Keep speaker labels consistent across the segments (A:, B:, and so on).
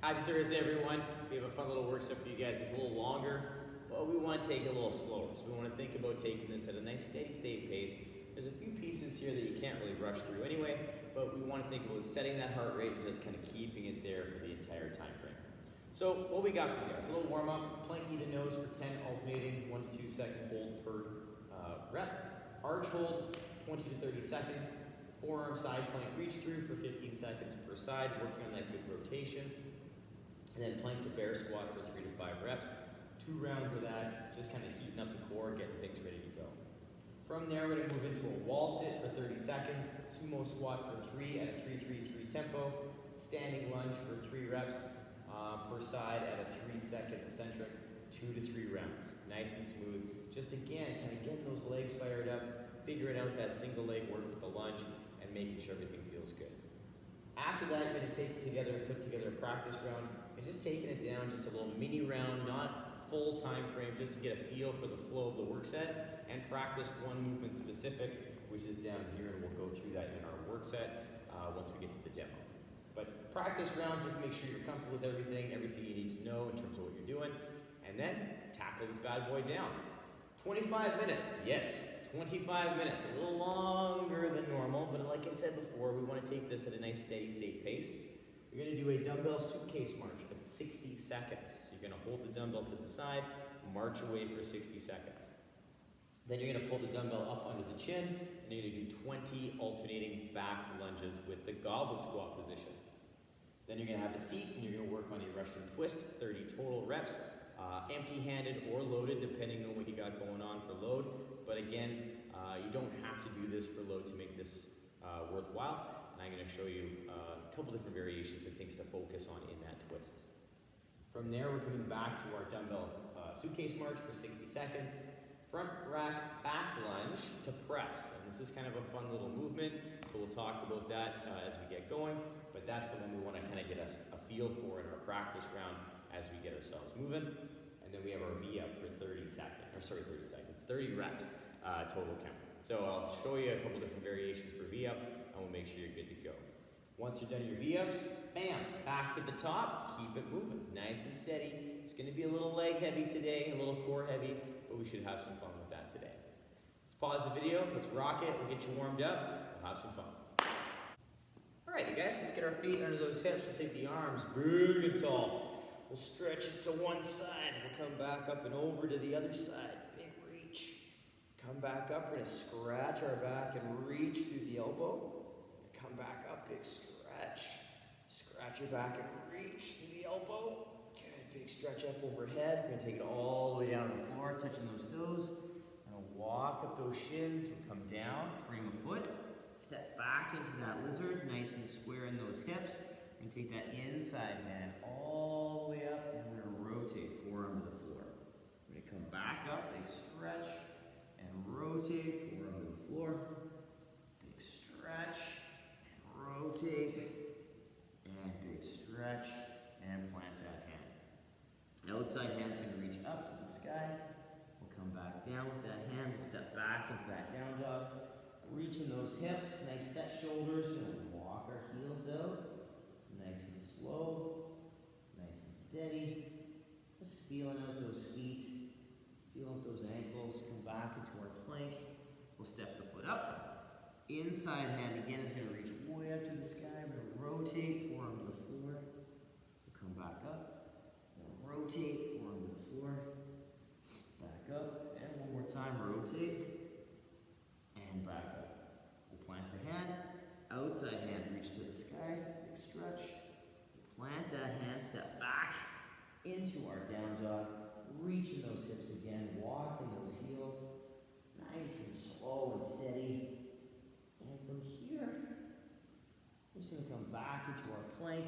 A: Happy Thursday, everyone. We have a fun little work set for you guys. It's a little longer, but we want to take it a little slower. So we want to think about taking this at a nice steady state pace. There's a few pieces here that you can't really rush through anyway, but we want to think about setting that heart rate and just kind of keeping it there for the entire time frame. So what we got for you guys, a little warm up, plank knee to nose for 10 alternating, 1 to 2 second hold per rep. Arch hold, 20 to 30 seconds. Forearm side plank reach through for 15 seconds per side, working on that good rotation. And then plank to bear squat for 3 to 5 reps. 2 rounds of that, just kind of heating up the core, getting things ready to go. From there, we're going to move into a wall sit for 30 seconds, sumo squat for 3 at a 3-3-3 tempo, standing lunge for 3 reps per side at a 3-second eccentric, 2 to 3 rounds. Nice and smooth. Just again, kind of getting those legs fired up, figuring out that single leg work with the lunge, and making sure everything feels good. After that, you're going to take it together and put together a practice round, and just taking it down, just a little mini round, not full time frame, just to get a feel for the flow of the work set, and practice one movement specific, which is down here, and we'll go through that in our work set once we get to the demo. But practice rounds, just make sure you're comfortable with everything you need to know in terms of what you're doing, and then tackle this bad boy down. 25 minutes, yes. 25 minutes, a little longer than normal, but like I said before, we want to take this at a nice steady state pace. You're going to do a dumbbell suitcase march of 60 seconds. So you're going to hold the dumbbell to the side, march away for 60 seconds. Then you're going to pull the dumbbell up under the chin, and you're going to do 20 alternating back lunges with the goblet squat position. Then you're going to have a seat, and you're going to work on a Russian twist, 30 total reps, empty-handed or loaded, depending on what you got going on for load. But again, you don't have to do this for load to make this worthwhile. And I'm going to show you a couple different variations and things to focus on in that twist. From there, we're coming back to our dumbbell suitcase march for 60 seconds. Front rack back lunge to press. And this is kind of a fun little movement, so we'll talk about that as we get going. But that's the one we want to kind of get a feel for in our practice round as we get ourselves moving. And then we have our V up for 30 reps total count. So I'll show you a couple different variations for V up, and we'll make sure you're good to go. Once you're done your V ups, bam, back to the top, keep it moving, nice and steady. It's gonna be a little leg heavy today, a little core heavy, but we should have some fun with that today. Let's pause the video, let's rock it, we'll get you warmed up, we'll have some fun. All right, you guys, let's get our feet under those hips. We'll take the arms big and tall. We'll stretch it to one side. We'll come back up and over to the other side. Big reach. Come back up. We're going to scratch our back and reach through the elbow. Come back up. Big stretch. Scratch your back and reach through the elbow. Good. Big stretch up overhead. We're going to take it all the way down to the floor, touching those toes. And we'll walk up those shins. We'll come down, frame a foot. Step back into that lizard, nice and square in those hips. And take that inside hand all the way up, and we're going to rotate forearm to the floor. We're going to come back up, big stretch, and rotate forearm to the floor. Big stretch, and rotate, and big stretch, and plant that hand. Outside hand's going to reach up to the sky. We'll come back down with that hand. We'll step back into that down dog. Reaching those hips, nice set shoulders. We're going to walk our heels out. Nice and slow, nice and steady. Just feeling out those feet, feeling out those ankles. Come back into our plank. We'll step the foot up. Inside hand again is going to reach way up to the sky. We're going to rotate forearm to the floor. We'll come back up. We'll rotate forearm to the floor. Back up. And one more time, rotate. And back up. We'll plant the hand. Outside hand, reach to the sky. Big stretch. Plant that hand, step back into our down dog. Reaching those hips again, walking those heels. Nice and slow and steady. And from here, we're just going to come back into our plank.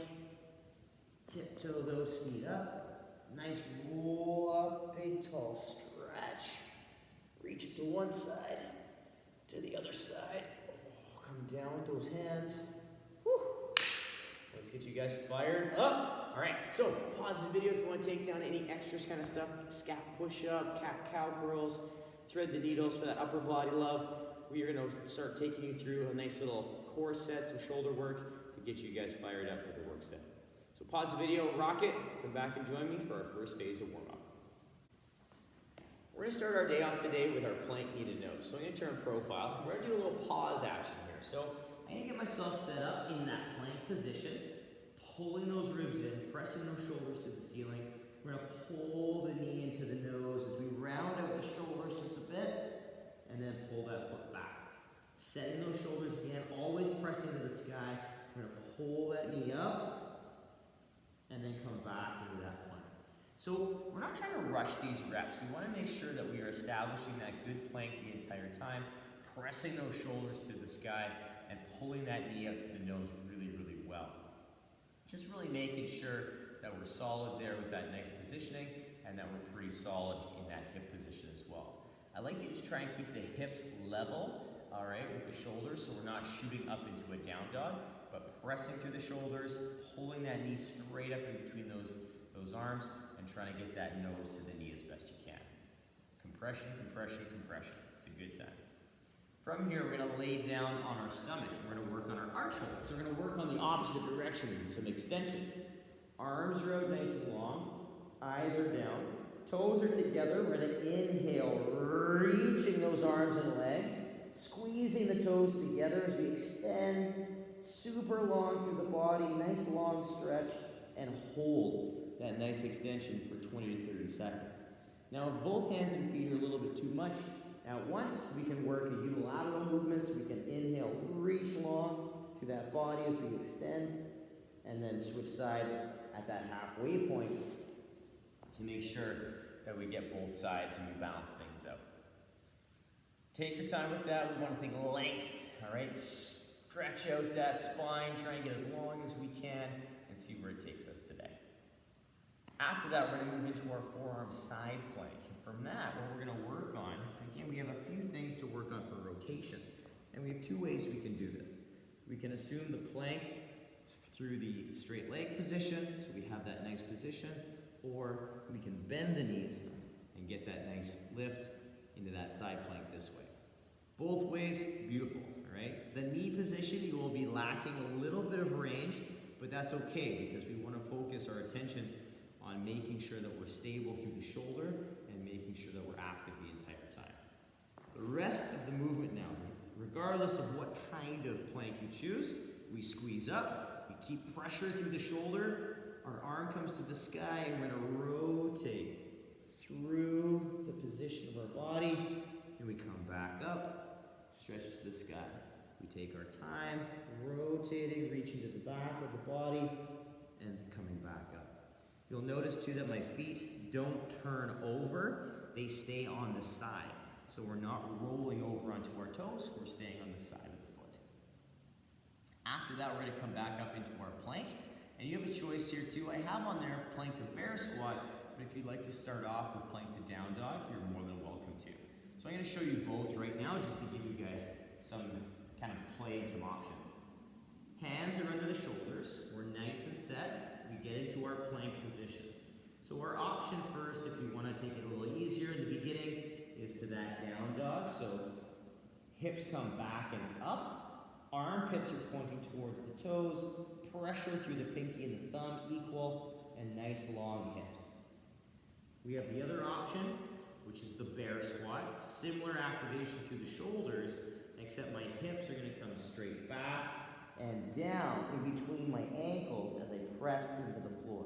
A: Tiptoe those feet up. Nice roll up, big tall stretch. Reach it to one side, to the other side. Oh, come down with those hands. Whew. Let's get you guys fired up. All right, so pause the video if you want to take down any extras kind of stuff. Scap Push Up, cat-cow curls, thread the needles for that upper body love. We are going to start taking you through a nice little core set, some shoulder work to get you guys fired up for the work set. So Pause the video, rock it, come back and join me for our first phase of warm-up. We're gonna start our day off today with our plank knee to nose. So I'm gonna turn profile. We're gonna do a little pause action here. So I'm gonna get myself set up in that plank position, pulling those ribs in, pressing those shoulders to the ceiling. We're gonna pull the knee into the nose as we round out the shoulders just a bit, and then pull that foot back. Setting those shoulders again, always pressing to the sky. We're gonna pull that knee up, and then come back into that plank. So we're not trying to rush these reps. We wanna make sure that we are establishing that good plank the entire time, pressing those shoulders to the sky, and pulling that knee up to the nose really, really well. Just really making sure that we're solid there with that nice positioning, and that we're pretty solid in that hip position as well. I like you to try and keep the hips level, all right, with the shoulders, so we're not shooting up into a down dog, but pressing through the shoulders, pulling that knee straight up in between those arms, and trying to get that nose to the knee as best you can. Compression, compression, compression. It's a good time. From here, we're gonna lay down on our stomach. We're gonna work on our arch hold. So we're gonna work on the opposite direction with some extension. Arms are out nice and long, eyes are down, toes are together. We're gonna inhale, reaching those arms and legs, squeezing the toes together as we extend super long through the body, nice long stretch, and hold that nice extension for 20 to 30 seconds. Now, if both hands and feet are a little bit too much, at once we can work a unilateral movement, so we can inhale, reach long through that body as we extend, and then switch sides at that halfway point to make sure that we get both sides and we balance things out. Take your time with that. We want to think length, all right? Stretch out that spine, try and get as long as we can, and see where it takes us today. After that, we're going to move into our forearm side plank. And from that, what we're going to work on, again, we have a few things to work on for rotation. And we have two ways we can do this. We can assume the plank through the straight leg position, so we have that nice position, or we can bend the knees and get that nice lift into that side plank this way. Both ways, beautiful, all right? The knee position, you will be lacking a little bit of range, but that's okay because we want to focus our attention on making sure that we're stable through the shoulder and making sure that we're active the entire time. The rest of the movement now, regardless of what kind of plank you choose, we squeeze up, we keep pressure through the shoulder, our arm comes to the sky, and we're gonna rotate through the position of our body, and we come back up, stretch to the sky. We take our time, rotating, reaching to the back of the body, and coming back up. You'll notice too that my feet don't turn over, they stay on the side. So we're not rolling over onto our toes, we're staying on the side of the foot. After that, we're gonna come back up into our plank. And you have a choice here too. I have on there plank to bear squat, but if you'd like to start off with plank to down dog, you're more than welcome to. So I'm gonna show you both right now just to give you guys some kind of play and some options. Hands are under the shoulders, we're nice and set. We get into our plank position. So our option first, if you want to take it a little easier in the beginning, is to that down dog. So hips come back and up, armpits are pointing towards the toes, pressure through the pinky and the thumb equal, and nice long hips. We have the other option, which is the bear squat. Similar activation through the shoulders, except my hips are going to come straight back and down in between my ankles as I press into the floor.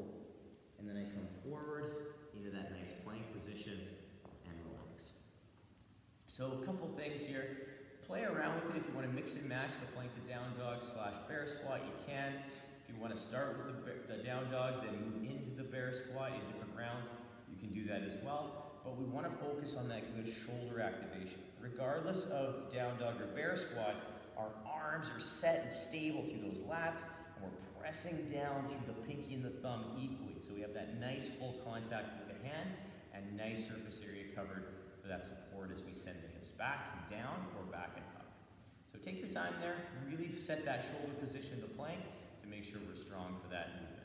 A: And then I come forward into that nice plank position and relax. So a couple things here. Play around with it. If you want to mix and match the plank to down dog / bear squat, you can. If you want to start with the down dog, then move into the bear squat in different rounds, you can do that as well. But we want to focus on that good shoulder activation. Regardless of down dog or bear squat, our arms are set and stable through those lats, and we're pressing down through the pinky and the thumb equally. So we have that nice full contact with the hand and nice surface area covered for that support as we send the hips back and down or back and up. So take your time there, really set that shoulder position to plank to make sure we're strong for that movement.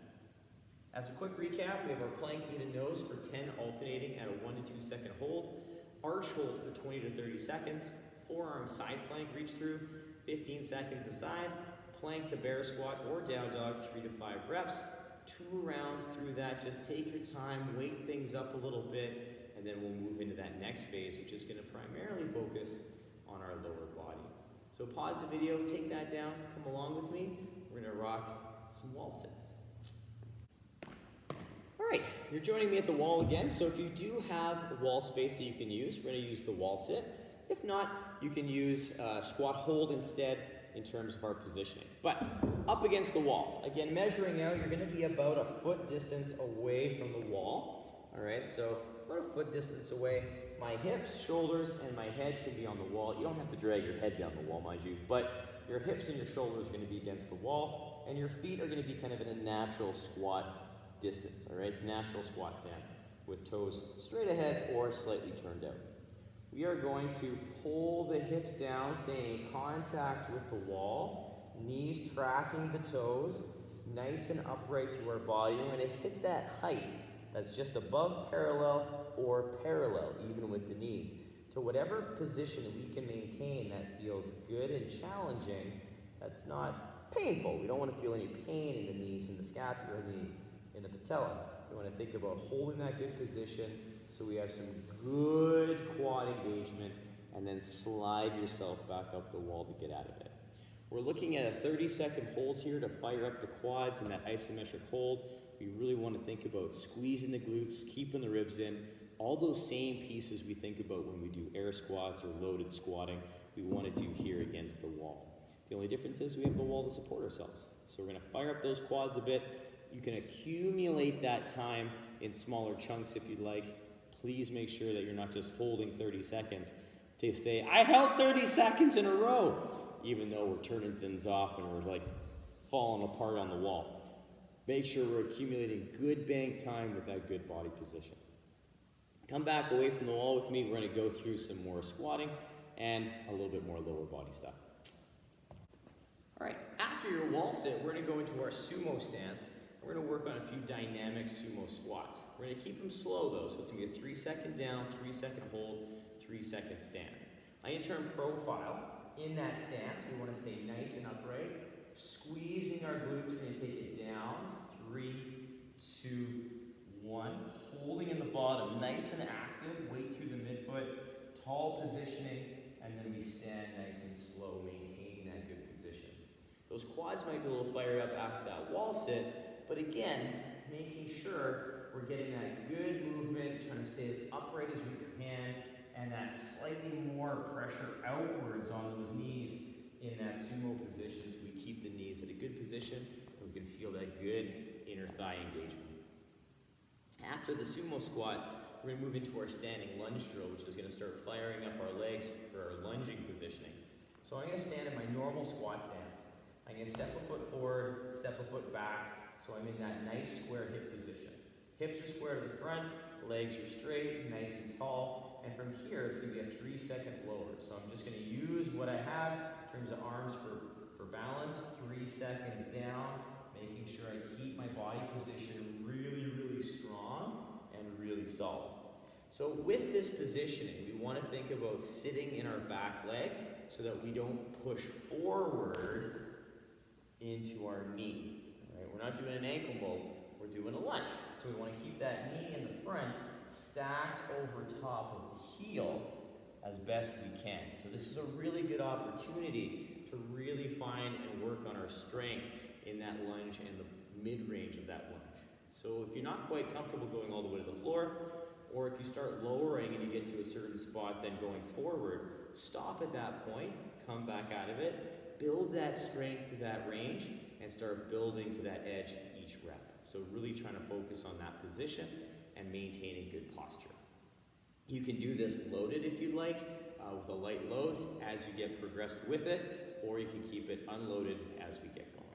A: As a quick recap, we have our plank knee to nose for 10 alternating at a 1 to 2 second hold, arch hold for 20 to 30 seconds, forearm side plank reach through, 15 seconds aside, plank to bear squat or down dog, 3 to 5 reps, 2 rounds through that. Just take your time, wake things up a little bit, and then we'll move into that next phase, which is going to primarily focus on our lower body. So pause the video, take that down, come along with me. We're going to rock some wall sits. All right, you're joining me at the wall again. So if you do have wall space that you can use, we're going to use the wall sit. If not, you can use squat hold instead in terms of our positioning. But up against the wall, again, measuring out, you're going to be about a foot distance away from the wall. All right, so about a foot distance away. My hips, shoulders, and my head can be on the wall. You don't have to drag your head down the wall, mind you, but your hips and your shoulders are going to be against the wall, and your feet are going to be kind of in a natural squat distance, all right? Natural squat stance with toes straight ahead or slightly turned out. We are going to pull the hips down, staying in contact with the wall, knees tracking the toes, nice and upright through our body. We're going to hit that height that's just above parallel or parallel, even with the knees, to whatever position we can maintain that feels good and challenging, that's not painful. We don't want to feel any pain in the knees, in the scapula, or in the patella. We want to think about holding that good position so we have some good quad engagement, and then slide yourself back up the wall to get out of it. We're looking at a 30-second hold here to fire up the quads and that isometric hold. We really want to think about squeezing the glutes, keeping the ribs in, all those same pieces we think about when we do air squats or loaded squatting, we want to do here against the wall. The only difference is we have the wall to support ourselves. So we're going to fire up those quads a bit. You can accumulate that time in smaller chunks if you'd like. Please make sure that you're not just holding 30 seconds to say, I held 30 seconds in a row, even though we're turning things off and we're like falling apart on the wall. Make sure we're accumulating good bank time with that good body position. Come back away from the wall with me. We're going to go through some more squatting and a little bit more lower body stuff. All right, after your wall sit, we're going to go into our sumo stance. We're going to work on a few dynamic sumo squats. We're going to keep them slow though, so it's going to be a 3-second down, 3-second hold, 3-second stand. My interim profile, in that stance, we want to stay nice and upright, squeezing our glutes. We're going to take it down, 3, 2, 1. Holding in the bottom, nice and active, weight through the midfoot, tall positioning, and then we stand nice and slow, maintaining that good position. Those quads might be a little fired up after that wall sit, but again, making sure we're getting that good movement, trying to stay as upright as we can, and that slightly more pressure outwards on those knees in that sumo position, so we keep the knees at a good position, and we can feel that good inner thigh engagement. After the sumo squat, we're going to move into our standing lunge drill, which is going to start firing up our legs for our lunging positioning. So I'm going to stand in my normal squat stance. I'm going to step a foot forward, step a foot back, so I'm in that nice square hip position. Hips are square to the front, legs are straight, nice and tall, and from here it's going to be a 3-second lower. So I'm just going to use what I have in terms of arms for balance, 3 seconds down, making sure I keep my body position really, really strong and really solid. So with this positioning, we want to think about sitting in our back leg so that we don't push forward into our knee. All right? We're not doing an ankle mold, we're doing a lunge. So we want to keep that knee in the front stacked over top of the heel as best we can. So this is a really good opportunity to really find and work on our strength in that lunge and the mid-range of that lunge. So if you're not quite comfortable going all the way to the floor, or if you start lowering and you get to a certain spot, then going forward, stop at that point, come back out of it, build that strength to that range, and start building to that edge each rep. So really trying to focus on that position and maintaining good posture. You can do this loaded if you'd like, with a light load as you get progressed with it, or you can keep it unloaded as we get going.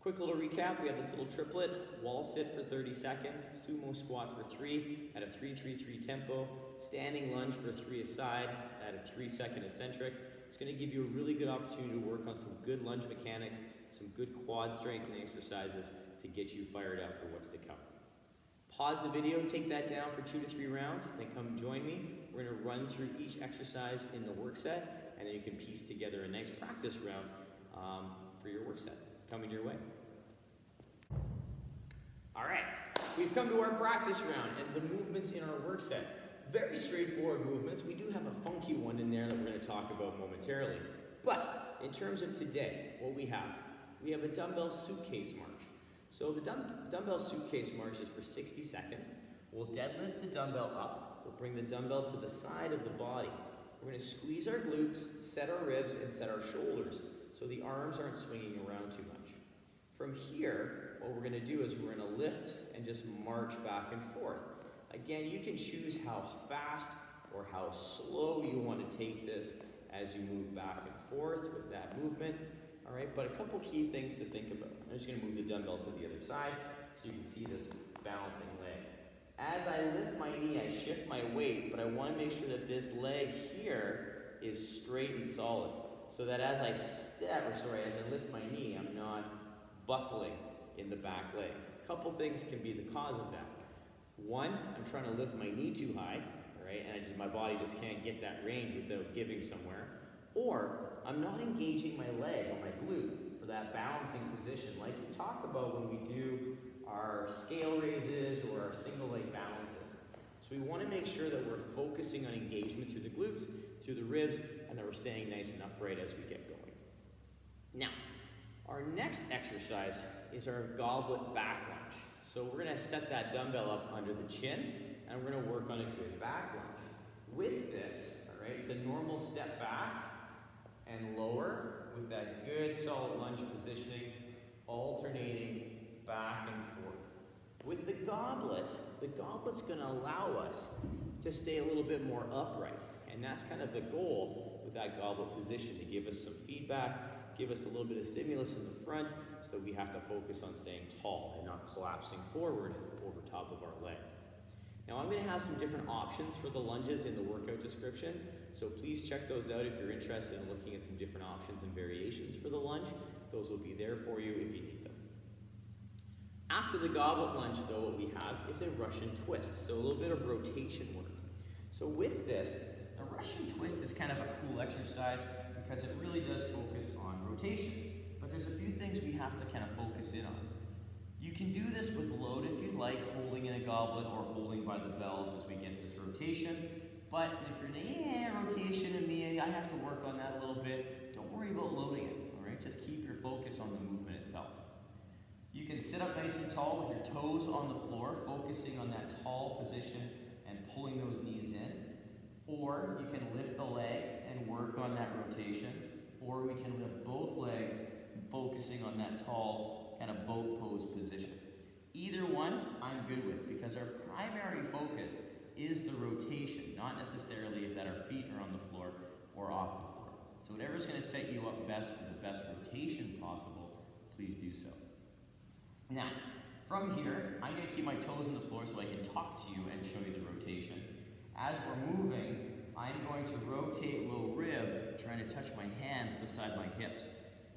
A: Quick little recap, we have this little triplet, wall sit for 30 seconds, sumo squat for 3 at a 3-3-3 tempo, standing lunge for 3 aside at a 3-second eccentric. It's going to give you a really good opportunity to work on some good lunge mechanics, some good quad strengthening exercises to get you fired up for what's to come. Pause the video, take that down for 2 to 3 rounds, then come join me. We're going to run through each exercise in the work set, and then you can piece together a nice practice round for your work set. Coming your way. All right, we've come to our practice round and the movements in our work set. Very straightforward movements. We do have a funky one in there that we're going to talk about momentarily. But in terms of today, what we have a dumbbell suitcase march. So the dumbbell suitcase march is for 60 seconds. We'll deadlift the dumbbell up. We'll bring the dumbbell to the side of the body. We're going to squeeze our glutes, set our ribs, and set our shoulders so the arms aren't swinging around too much. From here, what we're going to do is we're going to lift and just march back and forth. Again, you can choose how fast or how slow you want to take this as you move back and forth with that movement. All right, but a couple key things to think about. I'm just going to move the dumbbell to the other side so you can see this balancing leg. As I lift my knee, I shift my weight, but I want to make sure that this leg here is straight and solid, so that as I lift my knee, I'm not buckling in the back leg. A couple things can be the cause of that. One, I'm trying to lift my knee too high, right, and my body just can't get that range without giving somewhere. Or I'm not engaging my leg or my glute for that balancing position like we talk about when we do our scale raises or our single leg balances. So we want to make sure that we're focusing on engagement through the glutes, through the ribs, and that we're staying nice and upright as we get going. Now, our next exercise is our goblet back lunge. So we're going to set that dumbbell up under the chin, and we're going to work on a good back lunge. With this, all right, it's a normal step back and lower with that good solid lunge positioning, alternating back and forth. With the goblet's going to allow us to stay a little bit more upright, and that's kind of the goal with that goblet position, to give us some feedback, give us a little bit of stimulus in the front so that we have to focus on staying tall and not collapsing forward over top of our leg. Now I'm going to have some different options for the lunges in the workout description, so please check those out if you're interested in looking at some different options and variations for the lunge. Those will be there for you if you need them. After the goblet lunge, though, what we have is a Russian twist, so a little bit of rotation work. So with this, a Russian twist is kind of a cool exercise because it really does focus on rotation. But there's a few things we have to kind of focus in on. You can do this with load if you like, holding in a goblet or holding by the bells as we get this rotation. But if you're rotation and me, I have to work on that a little bit, don't worry about loading it, all right? Just keep your focus on the movement itself. You can sit up nice and tall with your toes on the floor, focusing on that tall position and pulling those knees in. Or you can lift the leg and work on that rotation. Or we can lift both legs, focusing on that tall kind of boat pose position. Either one I'm good with because our primary focus is the rotation, not necessarily that our feet are on the floor or off the floor. So whatever's going to set you up best for the best rotation possible, please do so. Now, from here, I'm going to keep my toes on the floor so I can talk to you and show you the rotation. As we're moving, I'm going to rotate low rib, trying to touch my hands beside my hips.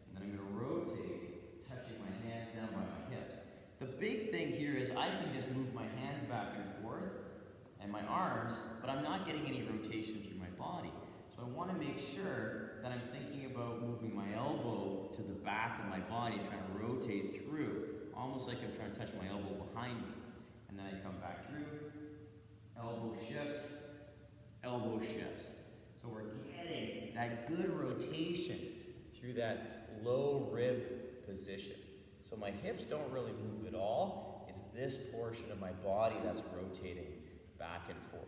A: And then I'm going to rotate, touching my hands down by my hips. The big thing here is I can just move my hands back and forth and my arms, but I'm not getting any rotation through my body. So I want to make sure that I'm thinking about moving my elbow to the back of my body, trying to rotate through, almost like I'm trying to touch my elbow behind me. And then I come back through, elbow shifts, elbow shifts. So we're getting that good rotation through that low rib position. So my hips don't really move at all. It's this portion of my body that's rotating back and forth.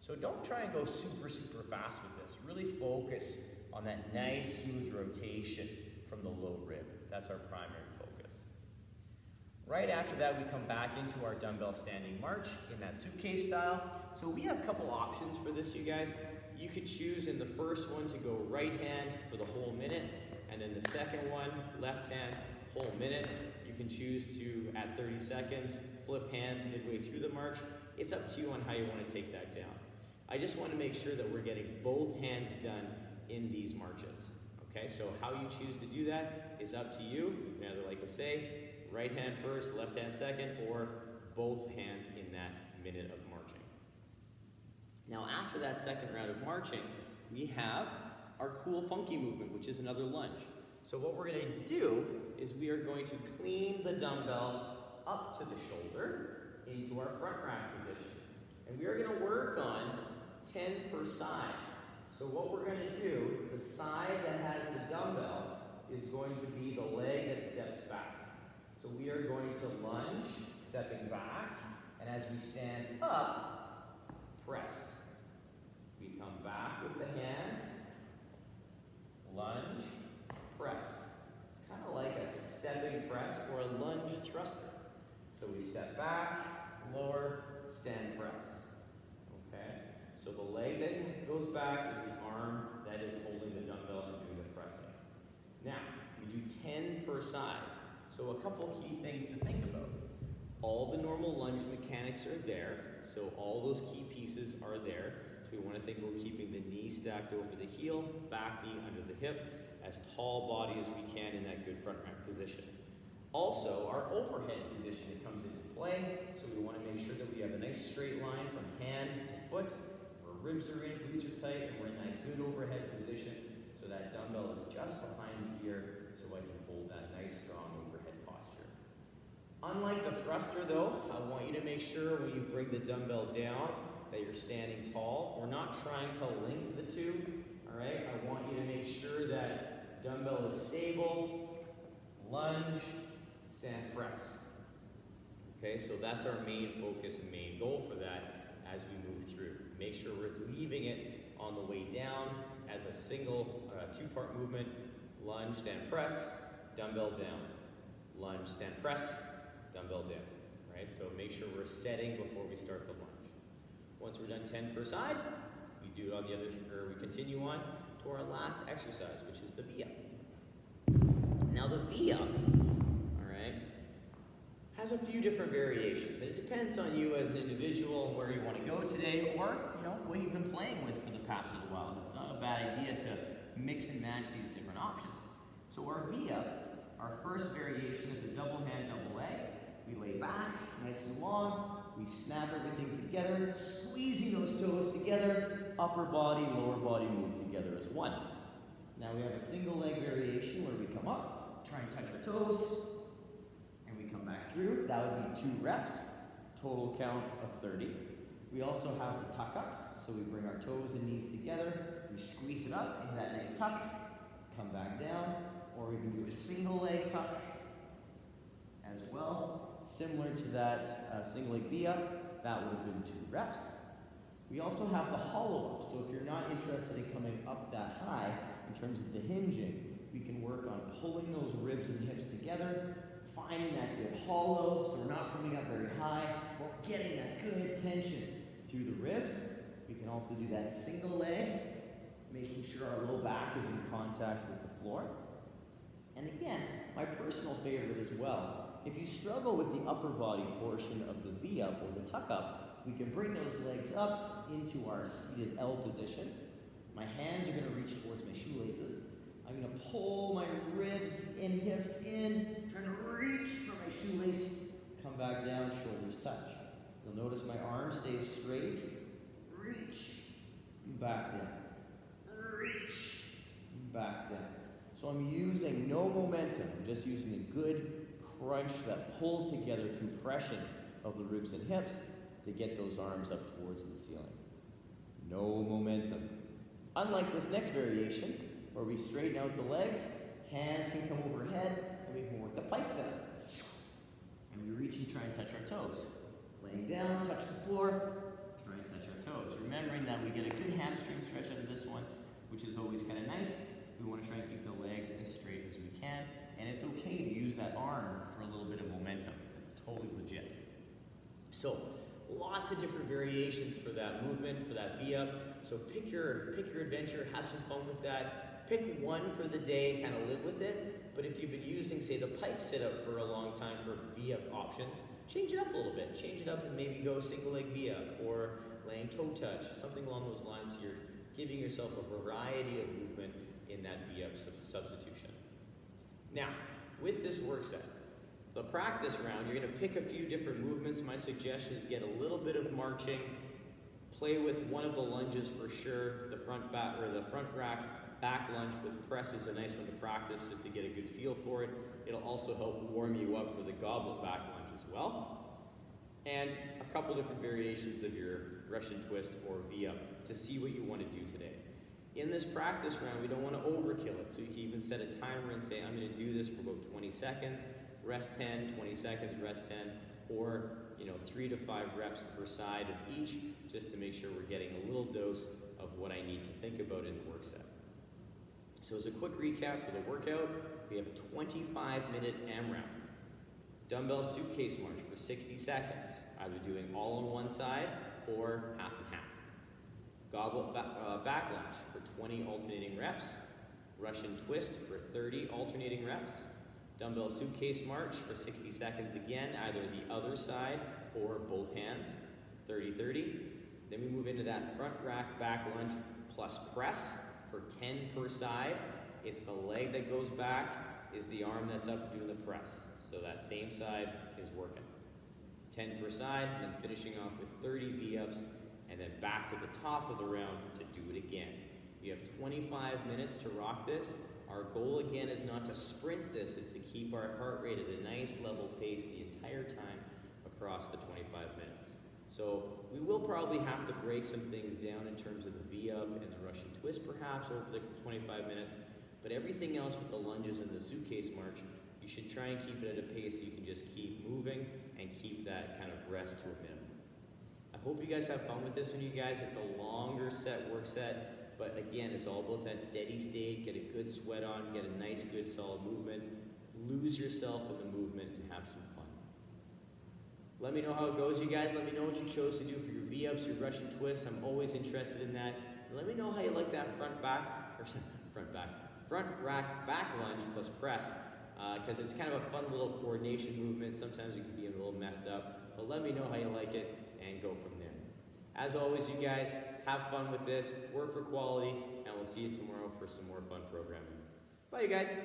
A: So don't try and go super fast with this. Really focus on that nice smooth rotation from the low rib. That's our primary focus. Right after that, we come back into our dumbbell standing march in that suitcase style. So we have a couple options for this, you guys. You could choose in the first one to go right hand for the whole minute, and then the second one, left hand, whole minute. You can choose to, at 30 seconds, flip hands midway through the march. It's up to you on how you want to take that down. I just want to make sure that we're getting both hands done in these marches. Okay, so how you choose to do that is up to you. You can either, like I say, right hand first, left hand second, or both hands in that minute of marching. Now after that second round of marching, we have our cool funky movement, which is another lunge. So what we're going to do is we are going to clean the dumbbell up to the shoulder into our front rack position. And we are going to work on 10 per side. So what we're going to do, the side that has the dumbbell is going to be the leg that steps back. So we are going to lunge, stepping back, and as we stand up, press. We come back with the hand, lunge, press. It's kind of like a stepping press or a lunge thruster. So we step back, lower, stand, press. Okay? So the leg that goes back is the arm that is holding the dumbbell and doing the pressing. Now, we do 10 per side. So a couple key things to think about. All the normal lunge mechanics are there. So all those key pieces are there. So we want to think we're keeping the knee stacked over the heel, back knee under the hip, as tall body as we can in that good front rack position. Also, our overhead position comes into play. So we want to make sure that we have a nice straight line from hand to foot. Our ribs are in, glutes are tight, and we're in that good overhead position. So that dumbbell is just behind the ear, so I can hold that nice, strong overhead posture. Unlike the thruster though, I want you to make sure when you bring the dumbbell down that you're standing tall. We're not trying to link the two, all right? I want you to make sure that dumbbell is stable, lunge, stand, press. Okay, so that's our main focus and main goal for that as we move through. Make sure we're leaving it on the way down as a single two-part movement, lunge, stand, press, dumbbell down, lunge, stand, press, dumbbell down, right? So make sure we're setting before we start the lunge. Once we're done 10 per side, we do on the other, or we continue on to our last exercise, which is the V-up. Now the V-up, all right, has a few different variations. And it depends on you as an individual and where you want to go today, or what you've been playing with for the past little while. It's not a bad idea to mix and match these different options. So our V-up, our first variation is a double hand, double leg. We lay back, nice and long. We snap everything together, squeezing those toes together. Upper body, lower body move together as one. Now we have a single leg variation where we come up, try and touch our toes, and we come back through. That would be 2 reps, total count of 30. We also have the tuck up, so we bring our toes and knees together. We squeeze it up into that nice tuck, come back down, or we can do a single leg tuck as well. Similar to that single leg V-up, that would have been 2 reps. We also have the hollow up, so if you're not interested in coming up that high in terms of the hinging, we can work on pulling those ribs and hips together, finding that good hollow, so we're not coming up very high, but we're getting that good tension through the ribs. We can also do that single leg, making sure our low back is in contact with the floor. And again, my personal favorite as well, if you struggle with the upper body portion of the V-up or the tuck-up, we can bring those legs up into our seated L position. My hands are going to reach towards my shoelaces. I'm going to pull my ribs and hips in, trying to reach for my shoelace. Come back down, shoulders touch. You'll notice my arm stays straight. Reach, back down. Reach, back down. So I'm using no momentum. I'm just using a good crunch, that pull together compression of the ribs and hips to get those arms up towards the ceiling. No momentum. Unlike this next variation, where we straighten out the legs, hands can come overhead, and we can work the pike setup. And we reach and try and touch our toes. Laying down, touch the floor, try and touch our toes. Remembering that we get a good hamstring stretch out of this one, which is always kind of nice. We want to try and keep the legs as straight as we can. And it's okay to use that arm for a little bit of momentum. It's totally legit. So, lots of different variations for that movement, for that V-up. So pick your adventure, have some fun with that. Pick one for the day, kind of live with it. But if you've been using, say, the pike sit-up for a long time for V-up options, change it up a little bit. Change it up and maybe go single leg V-up or laying toe touch, something along those lines. So you're giving yourself a variety of movement in that V-up substitution. Now, with this work set, the practice round, you're going to pick a few different movements. My suggestion is get a little bit of marching, play with one of the lunges for sure. The front rack back lunge with press is a nice one to practice just to get a good feel for it. It'll also help warm you up for the goblet back lunge as well. And a couple different variations of your Russian twist or V-up to see what you want to do today. In this practice round, we don't want to overkill it, so you can even set a timer and say, I'm going to do this for about 20 seconds, rest 10, 20 seconds, rest 10, or 3 to 5 reps per side of each, just to make sure we're getting a little dose of what I need to think about in the work set. So as a quick recap for the workout, we have a 25-minute AMRAP. Dumbbell Suitcase March for 60 seconds, either doing all on one side or half and half. Goblet Back Lunge for 20 alternating reps. Russian twist for 30 alternating reps. Dumbbell Suitcase March for 60 seconds again, either the other side or both hands, 30-30. Then we move into that front rack back lunge plus press for 10 per side. It's the leg that goes back, is the arm that's up doing the press. So that same side is working. 10 per side, and then finishing off with 30 V-ups, and then back to the top of the round to do it again. You have 25 minutes to rock this. Our goal again is not to sprint this, it's to keep our heart rate at a nice level pace the entire time across the 25 minutes. So we will probably have to break some things down in terms of the V-up and the Russian twist perhaps over the 25 minutes, but everything else with the lunges and the suitcase march, you should try and keep it at a pace that you can just keep moving and keep that kind of rest to a minimum. I hope you guys have fun with this one, you guys. It's a longer work set, but again, it's all about that steady state, get a good sweat on, get a nice, good, solid movement, lose yourself in the movement, and have some fun. Let me know how it goes, you guys. Let me know what you chose to do for your V-ups, your Russian twists. I'm always interested in that. And let me know how you like that front rack back lunge plus press, because it's kind of a fun little coordination movement. Sometimes it can be a little messed up, but let me know how you like it and go from there. As always, you guys, have fun with this, work for quality, and we'll see you tomorrow for some more fun programming. Bye, you guys.